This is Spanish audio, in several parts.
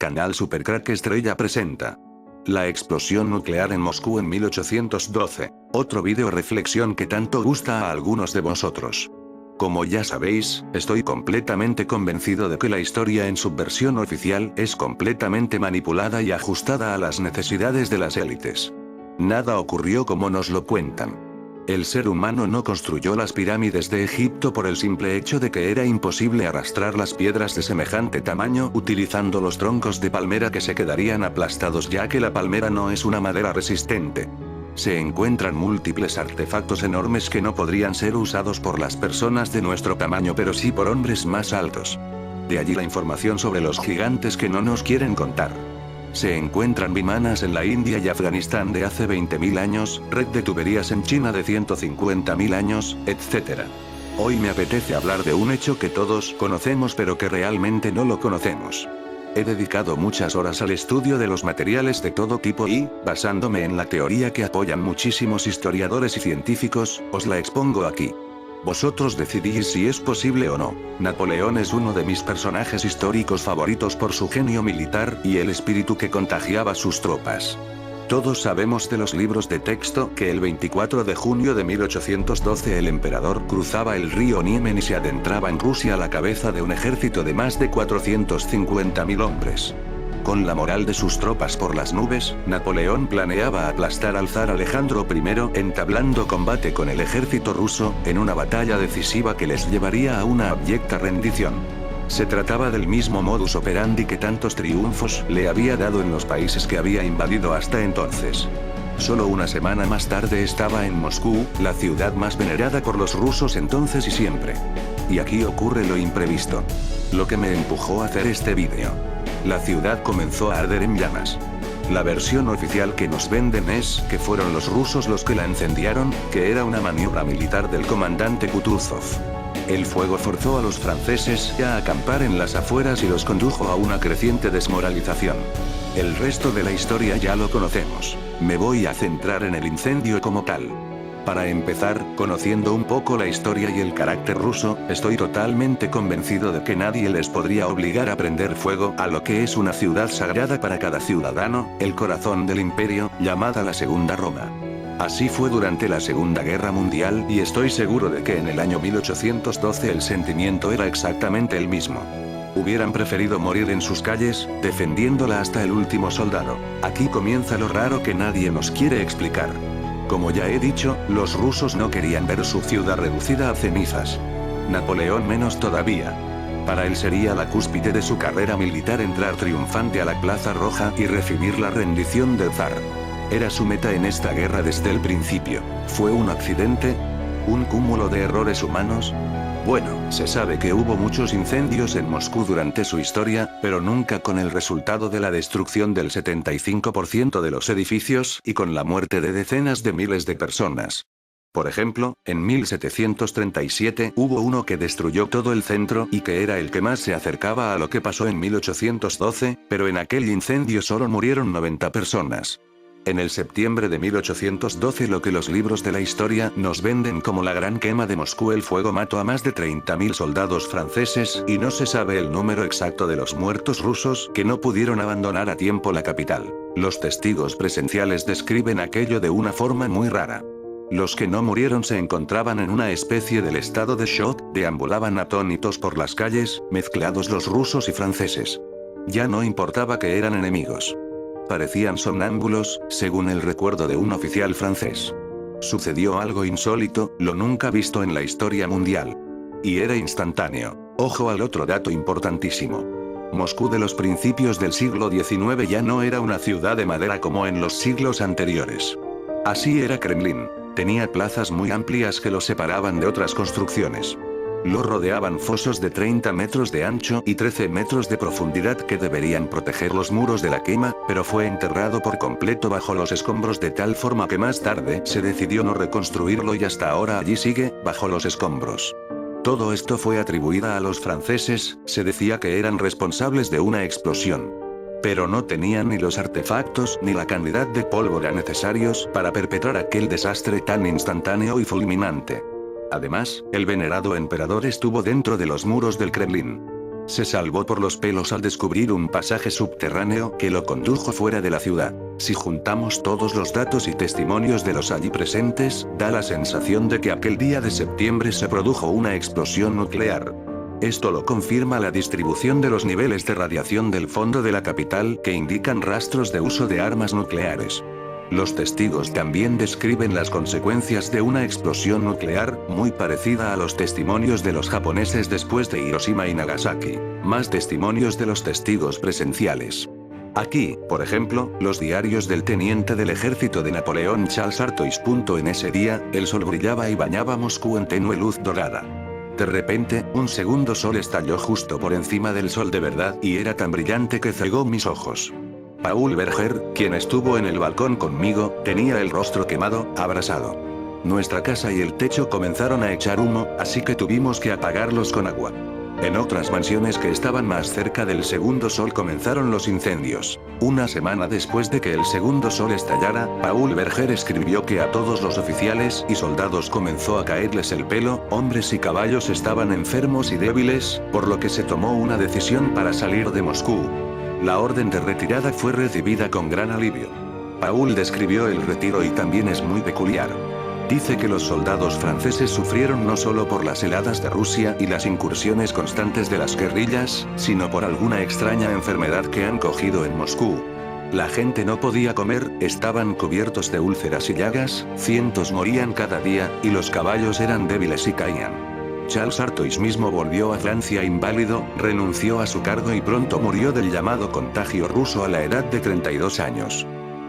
Canal Supercrack Estrella presenta la explosión nuclear en Moscú en 1812, otro vídeo reflexión que tanto gusta a algunos de vosotros. Como ya sabéis, estoy completamente convencido de que la historia en su versión oficial es completamente manipulada y ajustada a las necesidades de las élites. Nada ocurrió como nos lo cuentan. El ser humano no construyó las pirámides de Egipto por el simple hecho de que era imposible arrastrar las piedras de semejante tamaño utilizando los troncos de palmera que se quedarían aplastados ya que la palmera no es una madera resistente. Se encuentran múltiples artefactos enormes que no podrían ser usados por las personas de nuestro tamaño pero sí por hombres más altos. De allí la información sobre los gigantes que no nos quieren contar. Se encuentran vimanas en la India y Afganistán de hace 20.000 años, red de tuberías en China de 150.000 años, etc. Hoy me apetece hablar de un hecho que todos conocemos pero que realmente no lo conocemos. He dedicado muchas horas al estudio de los materiales de todo tipo y, basándome en la teoría que apoyan muchísimos historiadores y científicos, os la expongo aquí. Vosotros decidís si es posible o no. Napoleón es uno de mis personajes históricos favoritos por su genio militar y el espíritu que contagiaba sus tropas. Todos sabemos de los libros de texto que el 24 de junio de 1812 el emperador cruzaba el río Niemen y se adentraba en Rusia a la cabeza de un ejército de más de 450.000 hombres. Con la moral de sus tropas por las nubes, Napoleón planeaba aplastar al zar Alejandro I, entablando combate con el ejército ruso, en una batalla decisiva que les llevaría a una abyecta rendición. Se trataba del mismo modus operandi que tantos triunfos le había dado en los países que había invadido hasta entonces. Solo una semana más tarde estaba en Moscú, la ciudad más venerada por los rusos entonces y siempre. Y aquí ocurre lo imprevisto. Lo que me empujó a hacer este vídeo. La ciudad comenzó a arder en llamas. La versión oficial que nos venden es que fueron los rusos los que la incendiaron, que era una maniobra militar del comandante Kutuzov. El fuego forzó a los franceses a acampar en las afueras y los condujo a una creciente desmoralización. El resto de la historia ya lo conocemos. Me voy a centrar en el incendio como tal. Para empezar, conociendo un poco la historia y el carácter ruso, estoy totalmente convencido de que nadie les podría obligar a prender fuego a lo que es una ciudad sagrada para cada ciudadano, el corazón del imperio, llamada la Segunda Roma. Así fue durante la Segunda Guerra Mundial y estoy seguro de que en el año 1812 el sentimiento era exactamente el mismo. Hubieran preferido morir en sus calles, defendiéndola hasta el último soldado. Aquí comienza lo raro que nadie nos quiere explicar. Como ya he dicho, los rusos no querían ver su ciudad reducida a cenizas. Napoleón menos todavía. Para él sería la cúspide de su carrera militar entrar triunfante a la Plaza Roja y recibir la rendición del zar. Era su meta en esta guerra desde el principio. ¿Fue un accidente? ¿Un cúmulo de errores humanos? Bueno, se sabe que hubo muchos incendios en Moscú durante su historia, pero nunca con el resultado de la destrucción del 75% de los edificios y con la muerte de decenas de miles de personas. Por ejemplo, en 1737 hubo uno que destruyó todo el centro y que era el que más se acercaba a lo que pasó en 1812, pero en aquel incendio solo murieron 90 personas. En el septiembre de 1812 lo que los libros de la historia nos venden como la gran quema de Moscú, el fuego mató a más de 30.000 soldados franceses y no se sabe el número exacto de los muertos rusos que no pudieron abandonar a tiempo la capital. Los testigos presenciales describen aquello de una forma muy rara. Los que no murieron se encontraban en una especie del estado de shock, deambulaban atónitos por las calles, mezclados los rusos y franceses. Ya no importaba que eran enemigos. Parecían somnámbulos, según el recuerdo de un oficial francés. Sucedió algo insólito, lo nunca visto en la historia mundial. Y era instantáneo. Ojo al otro dato importantísimo. Moscú de los principios del siglo XIX ya no era una ciudad de madera como en los siglos anteriores. Así era Kremlin. Tenía plazas muy amplias que lo separaban de otras construcciones. Lo rodeaban fosos de 30 metros de ancho y 13 metros de profundidad que deberían proteger los muros de la quema, pero fue enterrado por completo bajo los escombros de tal forma que más tarde se decidió no reconstruirlo y hasta ahora allí sigue, bajo los escombros. Todo esto fue atribuida a los franceses, se decía que eran responsables de una explosión. Pero no tenían ni los artefactos ni la cantidad de pólvora necesarios para perpetrar aquel desastre tan instantáneo y fulminante. Además, el venerado emperador estuvo dentro de los muros del Kremlin. Se salvó por los pelos al descubrir un pasaje subterráneo que lo condujo fuera de la ciudad. Si juntamos todos los datos y testimonios de los allí presentes, da la sensación de que aquel día de septiembre se produjo una explosión nuclear. Esto lo confirma la distribución de los niveles de radiación del fondo de la capital que indican rastros de uso de armas nucleares. Los testigos también describen las consecuencias de una explosión nuclear, muy parecida a los testimonios de los japoneses después de Hiroshima y Nagasaki. Más testimonios de los testigos presenciales. Aquí, por ejemplo, los diarios del teniente del ejército de Napoleón Charles Artois. En ese día, el sol brillaba y bañaba Moscú en tenue luz dorada. De repente, un segundo sol estalló justo por encima del sol de verdad y era tan brillante que cegó mis ojos. Paul Berger, quien estuvo en el balcón conmigo, tenía el rostro quemado, abrasado. Nuestra casa y el techo comenzaron a echar humo, así que tuvimos que apagarlos con agua. En otras mansiones que estaban más cerca del segundo sol comenzaron los incendios. Una semana después de que el segundo sol estallara, Paul Berger escribió que a todos los oficiales y soldados comenzó a caerles el pelo, hombres y caballos estaban enfermos y débiles, por lo que se tomó una decisión para salir de Moscú. La orden de retirada fue recibida con gran alivio. Paul describió el retiro y también es muy peculiar. Dice que los soldados franceses sufrieron no solo por las heladas de Rusia y las incursiones constantes de las guerrillas, sino por alguna extraña enfermedad que han cogido en Moscú. La gente no podía comer, estaban cubiertos de úlceras y llagas, cientos morían cada día, y los caballos eran débiles y caían. Charles Artois mismo volvió a Francia inválido, renunció a su cargo y pronto murió del llamado contagio ruso a la edad de 32 años.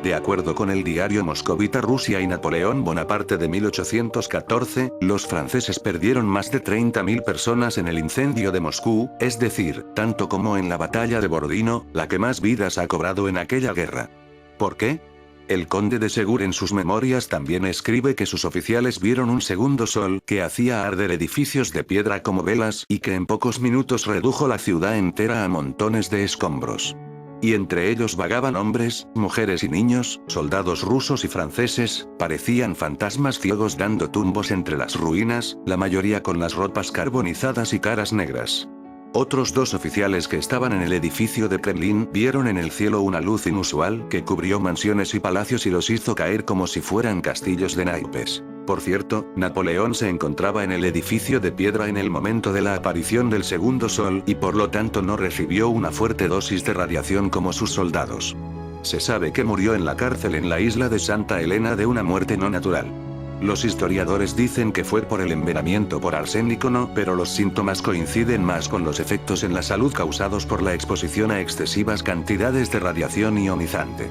De acuerdo con el diario moscovita Rusia y Napoleón Bonaparte de 1814, los franceses perdieron más de 30.000 personas en el incendio de Moscú, es decir, tanto como en la batalla de Borodino, la que más vidas ha cobrado en aquella guerra. ¿Por qué? El conde de Segur en sus memorias también escribe que sus oficiales vieron un segundo sol que hacía arder edificios de piedra como velas y que en pocos minutos redujo la ciudad entera a montones de escombros. Y entre ellos vagaban hombres, mujeres y niños, soldados rusos y franceses, parecían fantasmas ciegos dando tumbos entre las ruinas, la mayoría con las ropas carbonizadas y caras negras. Otros dos oficiales que estaban en el edificio de Kremlin vieron en el cielo una luz inusual que cubrió mansiones y palacios y los hizo caer como si fueran castillos de naipes. Por cierto, Napoleón se encontraba en el edificio de piedra en el momento de la aparición del segundo sol y por lo tanto no recibió una fuerte dosis de radiación como sus soldados. Se sabe que murió en la cárcel en la isla de Santa Elena de una muerte no natural. Los historiadores dicen que fue por el envenenamiento por arsénico, pero los síntomas coinciden más con los efectos en la salud causados por la exposición a excesivas cantidades de radiación ionizante.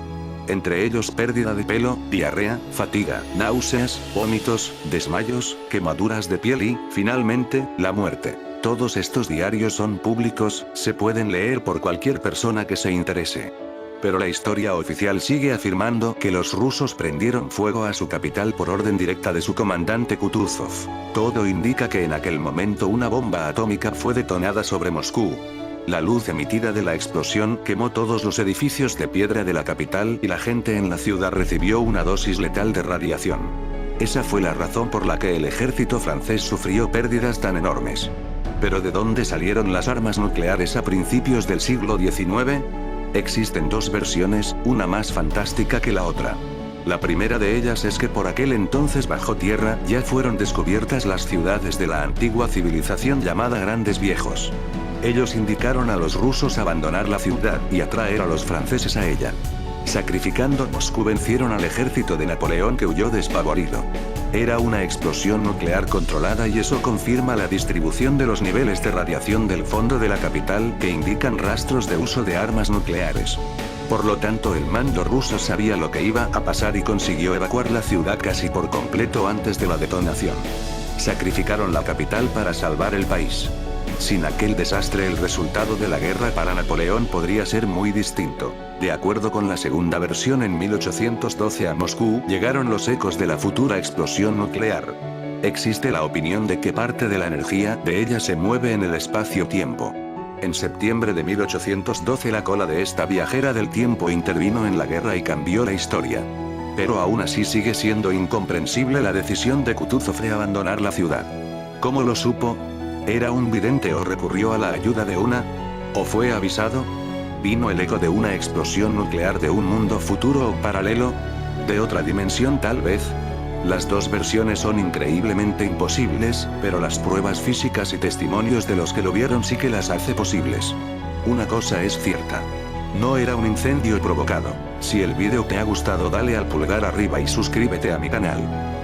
Entre ellos pérdida de pelo, diarrea, fatiga, náuseas, vómitos, desmayos, quemaduras de piel y, finalmente, la muerte. Todos estos diarios son públicos, se pueden leer por cualquier persona que se interese. Pero la historia oficial sigue afirmando que los rusos prendieron fuego a su capital por orden directa de su comandante Kutuzov. Todo indica que en aquel momento una bomba atómica fue detonada sobre Moscú. La luz emitida de la explosión quemó todos los edificios de piedra de la capital y la gente en la ciudad recibió una dosis letal de radiación. Esa fue la razón por la que el ejército francés sufrió pérdidas tan enormes. ¿Pero de dónde salieron las armas nucleares a principios del siglo XIX? Existen dos versiones, una más fantástica que la otra. La primera de ellas es que por aquel entonces bajo tierra ya fueron descubiertas las ciudades de la antigua civilización llamada Grandes Viejos. Ellos indicaron a los rusos abandonar la ciudad y atraer a los franceses a ella. Sacrificando Moscú vencieron al ejército de Napoleón que huyó despavorido. Era una explosión nuclear controlada y eso confirma la distribución de los niveles de radiación del fondo de la capital que indican rastros de uso de armas nucleares. Por lo tanto el mando ruso sabía lo que iba a pasar y consiguió evacuar la ciudad casi por completo antes de la detonación. Sacrificaron la capital para salvar el país. Sin aquel desastre el resultado de la guerra para Napoleón podría ser muy distinto. De acuerdo con la segunda versión, en 1812 a Moscú llegaron los ecos de la futura explosión nuclear. Existe la opinión de que parte de la energía de ella se mueve en el espacio-tiempo. En septiembre de 1812 la cola de esta viajera del tiempo intervino en la guerra y cambió la historia. Pero aún así sigue siendo incomprensible la decisión de Kutuzov de abandonar la ciudad. ¿Cómo lo supo? ¿Era un vidente o recurrió a la ayuda de una? ¿O fue avisado? ¿Vino el eco de una explosión nuclear de un mundo futuro o paralelo? ¿De otra dimensión tal vez? Las dos versiones son increíblemente imposibles, pero las pruebas físicas y testimonios de los que lo vieron sí que las hace posibles. Una cosa es cierta. No era un incendio provocado. Si el vídeo te ha gustado, dale al pulgar arriba y suscríbete a mi canal.